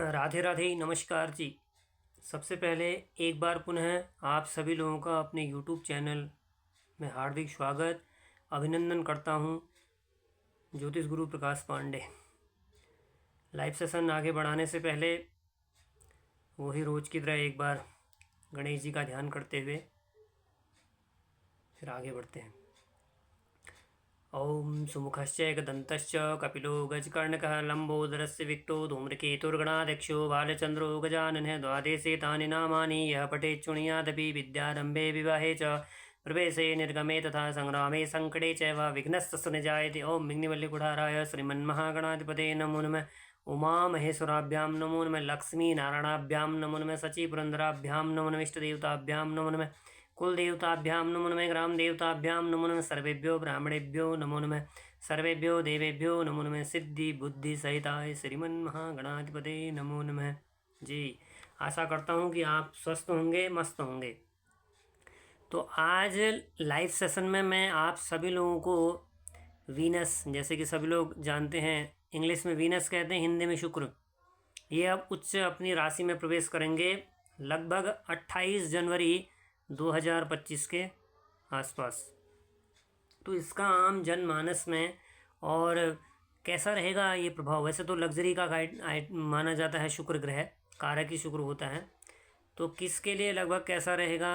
राधे राधे नमस्कार जी। सबसे पहले एक बार पुनः आप सभी लोगों का अपने YouTube चैनल में हार्दिक स्वागत अभिनंदन करता हूँ। ज्योतिष गुरु प्रकाश पांडे। लाइव सेशन आगे बढ़ाने से पहले वही रोज़ की तरह एक बार गणेश जी का ध्यान करते हुए फिर आगे बढ़ते हैं। ओम सुमुखश्च एकदन्तश्च कपिलो गजकर्णकः लम्बोदरस्य विक्टो धूम्रकेतुर्गणाध्यक्षो बालचन्द्रो गजाननः द्वादशे तानि नामानि यः पठेत् शृणुयादपि विद्यारम्भे विवाहे च प्रवेशे निर्गमे तथा संग्रामे सङ्कटे चैव विघ्नस्तस्य न जायते। ओम विघ्नवल्लिकुठाराय श्रीमन्महागणाधिपते नमो नमः। उमामहेश्वराभ्यां नमो नमः। लक्ष्मीनारायणाभ्यां नमो नमः। सचिपुरन्दराभ्यां नमो नमः। इष्टदेवताभ्यां नमो नमः। कुलदेवताभ्यां नमो नमः। ग्रामदेवताभ्यां नमो नमः। सर्वेभ्यो ब्राह्मणेभ्यो नमो नमः। सर्वेभ्यो देवेभ्यो नमो नमः। सिद्धि बुद्धि सहिताय श्रीमन्महागणाधिपते नमो नमः जी। आशा करता हूँ कि आप स्वस्थ होंगे, मस्त होंगे। तो आज लाइव सेशन में मैं आप सभी लोगों को वीनस, जैसे कि सभी लोग जानते हैं इंग्लिश में वीनस कहते हैं, हिंदी में शुक्र, ये अब उच्च अपनी राशि में प्रवेश करेंगे लगभग 28 जनवरी 2025 के आसपास। तो इसका आम जनमानस में और कैसा रहेगा ये प्रभाव। वैसे तो लग्जरी का गाइड माना जाता है, शुक्र ग्रह कारक ही शुक्र होता है। तो किसके लिए लगभग कैसा रहेगा,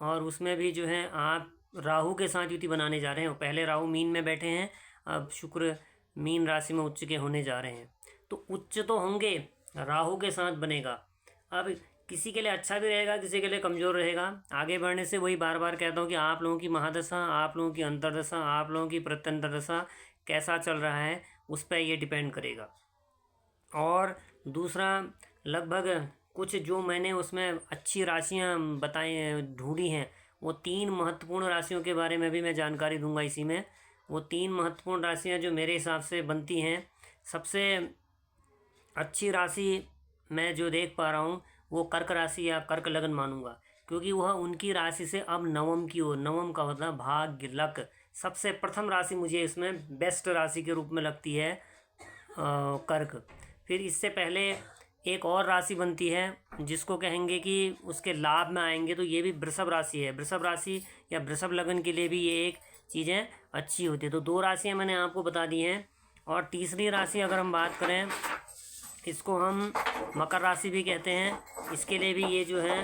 और उसमें भी जो है आप राहु के साथ युति बनाने जा रहे हैं। पहले राहु मीन में बैठे हैं, अब शुक्र मीन राशि में उच्च के होने जा रहे हैं। तो उच्च तो होंगे, राहु के साथ बनेगा। अब किसी के लिए अच्छा भी रहेगा, किसी के लिए कमज़ोर रहेगा। आगे बढ़ने से वही बार बार कहता हूँ कि आप लोगों की महादशा, आप लोगों की अंतर्दशा, आप लोगों की प्रत्यंतर दशा कैसा चल रहा है उस पर ये डिपेंड करेगा। और दूसरा, लगभग कुछ जो मैंने उसमें अच्छी राशियाँ बताई ढूंढी हैं, वो 3 महत्वपूर्ण राशियों के बारे में भी मैं जानकारी दूंगा इसी में। वो 3 महत्वपूर्ण राशियाँ जो मेरे हिसाब से बनती हैं, सबसे अच्छी राशि मैं जो देख पा रहा हूँ वो कर्क राशि या कर्क लगन मानूंगा, क्योंकि वह उनकी राशि से अब नवम की ओर, नवम का होता है भाग्य लक, सबसे प्रथम राशि मुझे इसमें बेस्ट राशि के रूप में लगती है कर्क। फिर इससे पहले एक और राशि बनती है जिसको कहेंगे कि उसके लाभ में आएंगे, तो ये भी वृषभ राशि है। वृषभ राशि या वृषभ लगन के लिए भी ये एक चीज़ें अच्छी होती है। तो 2 राशियाँ मैंने आपको बता दी हैं। और तीसरी राशि अगर हम बात करें, इसको हम मकर राशि भी कहते हैं, इसके लिए भी ये जो है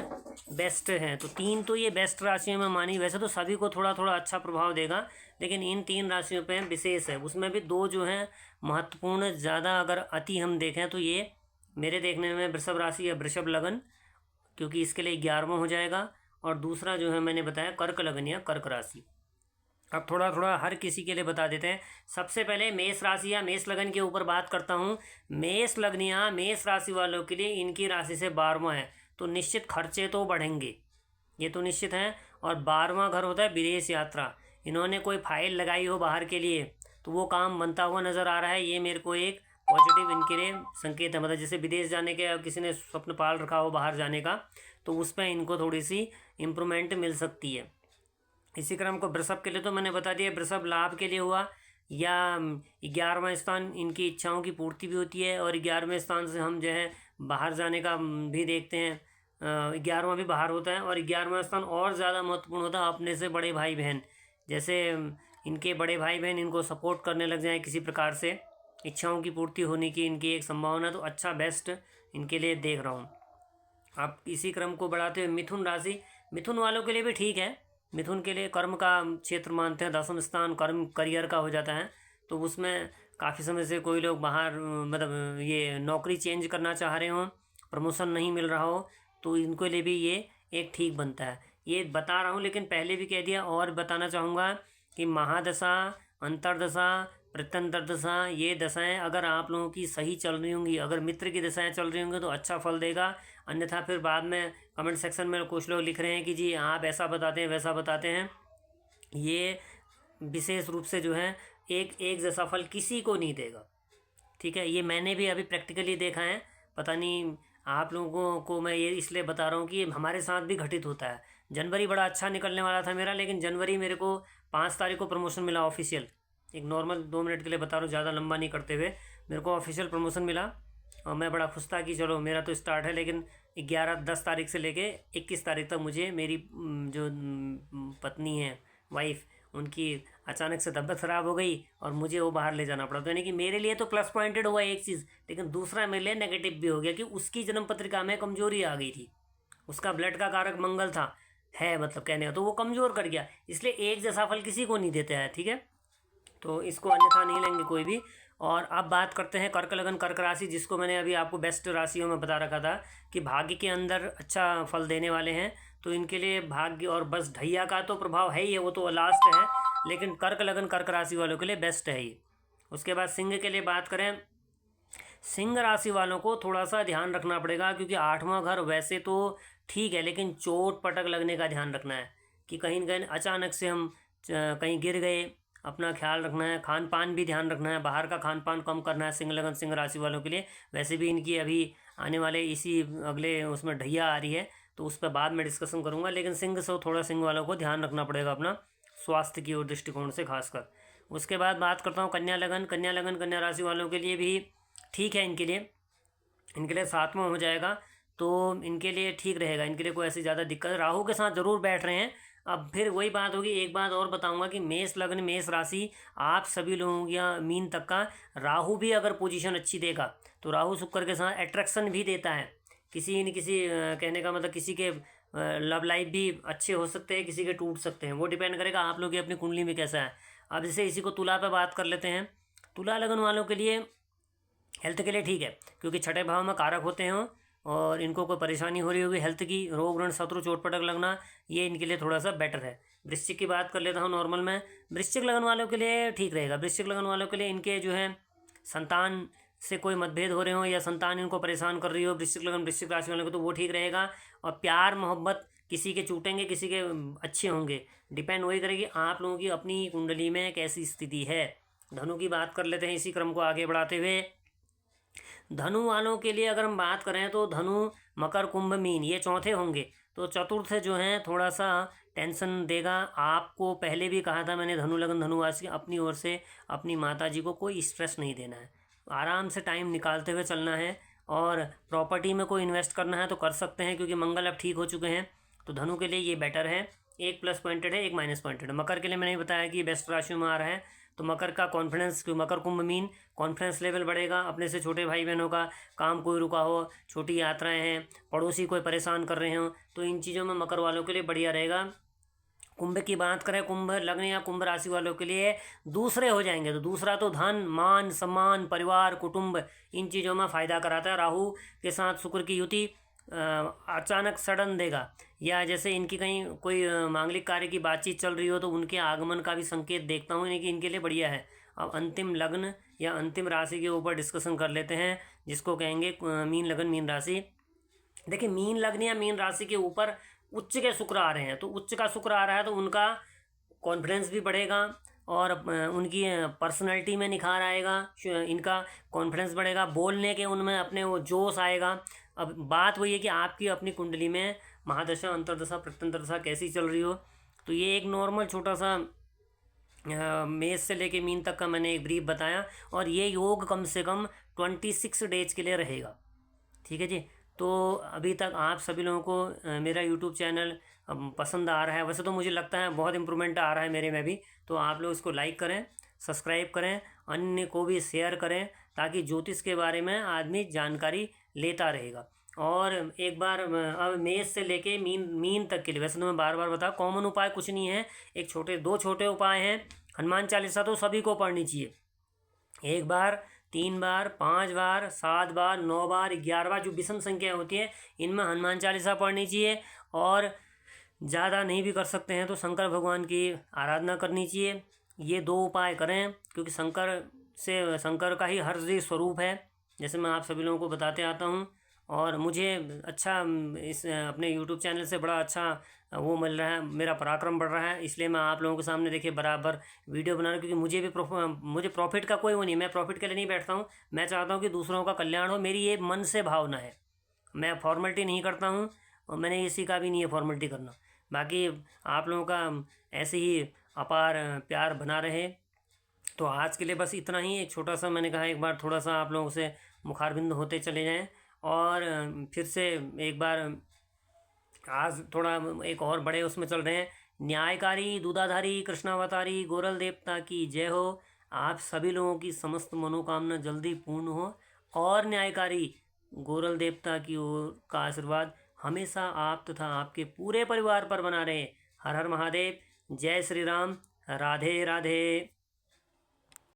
बेस्ट है। तो 3 तो ये बेस्ट राशियों में मानी। वैसे तो सभी को थोड़ा थोड़ा अच्छा प्रभाव देगा, लेकिन इन 3 राशियों पे विशेष है। उसमें भी 2 जो हैं महत्वपूर्ण, ज़्यादा अगर अति हम देखें तो ये मेरे देखने में वृषभ राशि या वृषभ लगन, क्योंकि इसके लिए 11वां हो जाएगा। और दूसरा जो है मैंने बताया कर्क लगन या कर्क राशि। अब थोड़ा थोड़ा हर किसी के लिए बता देते हैं। सबसे पहले मेष राशि या मेष लगन के ऊपर बात करता हूँ। मेष लगन या मेष राशि वालों के लिए इनकी राशि से 12वां है, तो निश्चित खर्चे तो बढ़ेंगे, ये तो निश्चित है। और 12वां घर होता है विदेश यात्रा। इन्होंने कोई फाइल लगाई हो बाहर के लिए तो वो काम बनता हुआ नज़र आ रहा है। ये मेरे को एक पॉजिटिव इनके लिए संकेत है। मतलब जैसे विदेश जाने के किसी ने स्वप्न पाल रखा हो बाहर जाने का, तो उस पर इनको थोड़ी सी इम्प्रूवमेंट मिल सकती है। इसी क्रम को वृषभ के लिए तो मैंने बता दिया, वृषभ लाभ के लिए हुआ, या 11वां स्थान इनकी इच्छाओं की पूर्ति भी होती है। और 11वें स्थान से हम जो है बाहर जाने का भी देखते हैं। 11वां भी बाहर होता है। और 11वां स्थान और ज़्यादा महत्वपूर्ण होता है अपने से बड़े भाई बहन। जैसे इनके बड़े भाई बहन इनको सपोर्ट करने लग जाए किसी प्रकार से, इच्छाओं की पूर्ति होने की इनकी एक संभावना, तो अच्छा बेस्ट इनके लिए देख रहा हूँ। अब इसी क्रम को बढ़ाते हुए मिथुन राशि, मिथुन वालों के लिए भी ठीक है। मिथुन के लिए कर्म का क्षेत्र मानते हैं, 10वां स्थान कर्म करियर का हो जाता है। तो उसमें काफ़ी समय से कोई लोग बाहर, मतलब ये नौकरी चेंज करना चाह रहे हों, प्रमोशन नहीं मिल रहा हो, तो इनको लिए भी ये एक ठीक बनता है। ये बता रहा हूँ, लेकिन पहले भी कह दिया और बताना चाहूँगा कि महादशा, अंतर्दशा, प्रत्यंतर दशा, ये दशाएं अगर आप लोगों की सही चल रही होंगी, अगर मित्र की दशाएं चल रही होंगी तो अच्छा फल देगा। अन्यथा फिर बाद में कमेंट सेक्शन में कुछ लोग लिख रहे हैं कि जी आप ऐसा बताते हैं वैसा बताते हैं। ये विशेष रूप से जो है एक जैसा फल किसी को नहीं देगा, ठीक है। ये मैंने भी अभी प्रैक्टिकली देखा है। पता नहीं आप लोगों को मैं ये इसलिए बता रहा हूँ कि हमारे साथ भी घटित होता है। जनवरी बड़ा अच्छा निकलने वाला था मेरा, लेकिन जनवरी मेरे को 5 तारीख को प्रमोशन मिला ऑफिशियल। एक नॉर्मल 2 मिनट के लिए बता रहा हूँ, ज़्यादा लंबा नहीं करते हुए। मेरे को ऑफिशियल प्रमोशन मिला और मैं बड़ा खुश था कि चलो मेरा तो स्टार्ट है, लेकिन 10 तारीख से लेके 21 तारीख तक मुझे मेरी जो पत्नी है, वाइफ, उनकी अचानक से तबीयत ख़राब हो गई और मुझे वो बाहर ले जाना पड़ा। तो यानी कि मेरे लिए तो प्लस पॉइंटेड हुआ एक चीज़, लेकिन दूसरा मेरे लिए नेगेटिव भी हो गया कि उसकी जन्म पत्रिका में कमजोरी आ गई थी। उसका ब्लड का कारक मंगल था, है मतलब कहने का, तो वो कमज़ोर कर गया। इसलिए एक जैसा फल किसी को नहीं देता है, ठीक है। तो इसको अन्यथा नहीं लेंगे कोई भी। और अब बात करते हैं कर्क लगन कर्क राशि, जिसको मैंने अभी आपको बेस्ट राशियों में बता रखा था कि भाग्य के अंदर अच्छा फल देने वाले हैं। तो इनके लिए भाग्य और बस ढैया का तो प्रभाव है ही है, वो तो लास्ट है, लेकिन कर्क लगन कर्क राशि वालों के लिए बेस्ट है ही। उसके बाद सिंह के लिए बात करें, सिंह राशि वालों को थोड़ा सा ध्यान रखना पड़ेगा, क्योंकि 8वां घर वैसे तो ठीक है, लेकिन चोट पटक लगने का ध्यान रखना है कि कहीं न कहीं अचानक से हम कहीं गिर गए। अपना ख्याल रखना है, खान पान भी ध्यान रखना है, बाहर का खान पान कम करना है सिंह लगन सिंह राशि वालों के लिए। वैसे भी इनकी अभी आने वाले इसी अगले उसमें ढैया आ रही है, तो उस पर बाद में डिस्कशन करूँगा। लेकिन सिंह से थोड़ा सिंह वालों को ध्यान रखना पड़ेगा अपना स्वास्थ्य की ओर दृष्टिकोण से खासकर। उसके बाद बात करता हूँ कन्या लगन कन्या राशि वालों के लिए भी ठीक है। इनके लिए 7वां हो जाएगा, तो इनके लिए ठीक रहेगा, इनके लिए कोई ऐसी ज़्यादा दिक्कत। राहु के साथ ज़रूर बैठ रहे हैं। अब फिर वही बात होगी, एक बात और बताऊंगा कि मेष लग्न मेष राशि आप सभी लोगों या मीन तक का राहु भी अगर पोजीशन अच्छी देगा तो राहु शुक्र के साथ अट्रैक्शन भी देता है। किसी न किसी कहने का मतलब किसी के लव लाइफ भी अच्छे हो सकते हैं, किसी के टूट सकते हैं, वो डिपेंड करेगा आप लोग की अपनी कुंडली में कैसा है। अब जैसे इसी को तुला पे बात कर लेते हैं। तुला लगन वालों के लिए हेल्थ के लिए ठीक है, क्योंकि छठे भाव में कारक होते हैं और इनको कोई परेशानी हो रही होगी हेल्थ की, रोग ऋण शत्रु चोट पटक लगना, ये इनके लिए थोड़ा सा बेटर है। वृश्चिक की बात कर लेता हूँ नॉर्मल में। वृश्चिक लगन वालों के लिए ठीक रहेगा। वृश्चिक लगन वालों के लिए इनके जो है संतान से कोई मतभेद हो रहे हो या संतान इनको परेशान कर रही हो, वृश्चिक लगन वृश्चिक राशि वालों को, तो वो ठीक रहेगा। और प्यार मोहब्बत किसी के चूटेंगे, किसी के अच्छे होंगे, डिपेंड वही करेगी आप लोगों की अपनी कुंडली में कैसी स्थिति है। धनु की बात कर लेते हैं इसी क्रम को आगे बढ़ाते हुए। धनु वालों के लिए अगर हम बात करें तो धनु मकर कुंभ मीन ये चौथे होंगे। तो चतुर्थ जो है थोड़ा सा टेंशन देगा। आपको पहले भी कहा था मैंने, धनु लगन धनुवासी अपनी ओर से अपनी माता जी को कोई स्ट्रेस नहीं देना है, आराम से टाइम निकालते हुए चलना है। और प्रॉपर्टी में कोई इन्वेस्ट करना है तो कर सकते हैं, क्योंकि मंगल अब ठीक हो चुके हैं। तो धनु के लिए ये बेटर है। एक प्लस पॉइंटेड है, एक माइनस पॉइंटेड है। मकर के लिए मैंने बताया कि बेस्ट राशियों में आ रहा है। तो मकर का कॉन्फिडेंस, मकर कुंभ मीन कॉन्फिडेंस लेवल बढ़ेगा। अपने से छोटे भाई बहनों का काम कोई रुका हो, छोटी यात्राएं हैं, पड़ोसी कोई परेशान कर रहे हो, तो इन चीज़ों में मकर वालों के लिए बढ़िया रहेगा। कुंभ की बात करें, कुंभ लग्न या कुंभ राशि वालों के लिए दूसरे हो जाएंगे। तो दूसरा तो धन मान सम्मान परिवार कुटुंब इन चीज़ों में फ़ायदा कराता है। राहु के साथ शुक्र की युति अचानक सडन देगा, या जैसे इनकी कहीं कोई मांगलिक कार्य की बातचीत चल रही हो तो उनके आगमन का भी संकेत देखता हूँ, यानी कि इनके लिए बढ़िया है। अब अंतिम लग्न या अंतिम राशि के ऊपर डिस्कशन कर लेते हैं, जिसको कहेंगे मीन लगन मीन राशि। देखिए मीन लग्न या मीन राशि के ऊपर उच्च के शुक्र आ रहे हैं, तो उच्च का शुक्र आ रहा है तो उनका कॉन्फिडेंस भी बढ़ेगा और उनकी पर्सनैलिटी में निखार आएगा, इनका कॉन्फिडेंस बढ़ेगा, बोलने के उनमें अपने वो जोश आएगा। अब बात वही है कि आपकी अपनी कुंडली में महादशा अंतरदशा प्रत्यंतरदशा कैसी चल रही हो। तो ये एक नॉर्मल छोटा सा मेष से लेके मीन तक का मैंने एक ब्रीफ बताया, और ये योग कम से कम 26 डेज के लिए रहेगा। ठीक है जी। तो अभी तक आप सभी लोगों को मेरा यूट्यूब चैनल पसंद आ रहा है, वैसे तो मुझे लगता है बहुत इम्प्रूवमेंट आ रहा है मेरे में भी। तो आप लोग इसको लाइक करें, सब्सक्राइब करें, अन्य को भी शेयर करें, ताकि ज्योतिष के बारे में आदमी जानकारी लेता रहेगा। और एक बार अब मेष से लेके मीन तक के लिए, वैसे तो मैं बार बार बता, कॉमन उपाय कुछ नहीं है, दो छोटे उपाय हैं। हनुमान चालीसा तो सभी को पढ़नी चाहिए, 1 बार 3 बार 5 बार 7 बार 9 बार 11 बार, जो विषम संख्या होती है इनमें हनुमान चालीसा पढ़नी चाहिए। और ज़्यादा नहीं भी कर सकते हैं तो शंकर भगवान की आराधना करनी चाहिए। ये 2 उपाय करें, क्योंकि शंकर का ही हर स्वरूप है, जैसे मैं आप सभी लोगों को बताते आता हूँ। और मुझे अच्छा इस अपने यूट्यूब चैनल से बड़ा अच्छा वो मिल रहा है, मेरा पराक्रम बढ़ रहा है, इसलिए मैं आप लोगों के सामने देखिए बराबर वीडियो बना रहा हूँ। क्योंकि मुझे प्रॉफिट का कोई वो नहीं, मैं प्रॉफिट के लिए नहीं बैठता हूँ, मैं चाहता हूँ कि दूसरों का कल्याण हो, मेरी ये मन से भावना है। मैं फॉर्मेलिटी नहीं करता हूँ और मैंने ये सीखा भी नहीं है फॉर्मेलिटी करना। बाकी आप लोगों का ऐसे ही अपार प्यार बना रहे। तो आज के लिए बस इतना ही, एक छोटा सा मैंने कहा एक बार थोड़ा सा आप लोगों से मुखारबिंद होते चले जाएं। और फिर से एक बार आज थोड़ा एक और बड़े उसमें चल रहे हैं। न्यायकारी दूधाधारी कृष्णावतारी गोरल देवता की जय हो। आप सभी लोगों की समस्त मनोकामना जल्दी पूर्ण हो और न्यायकारी गोरल देवता की ओर का आशीर्वाद हमेशा आप तथा आपके पूरे परिवार पर बना रहे। हर हर महादेव। जय श्री राम। राधे राधे।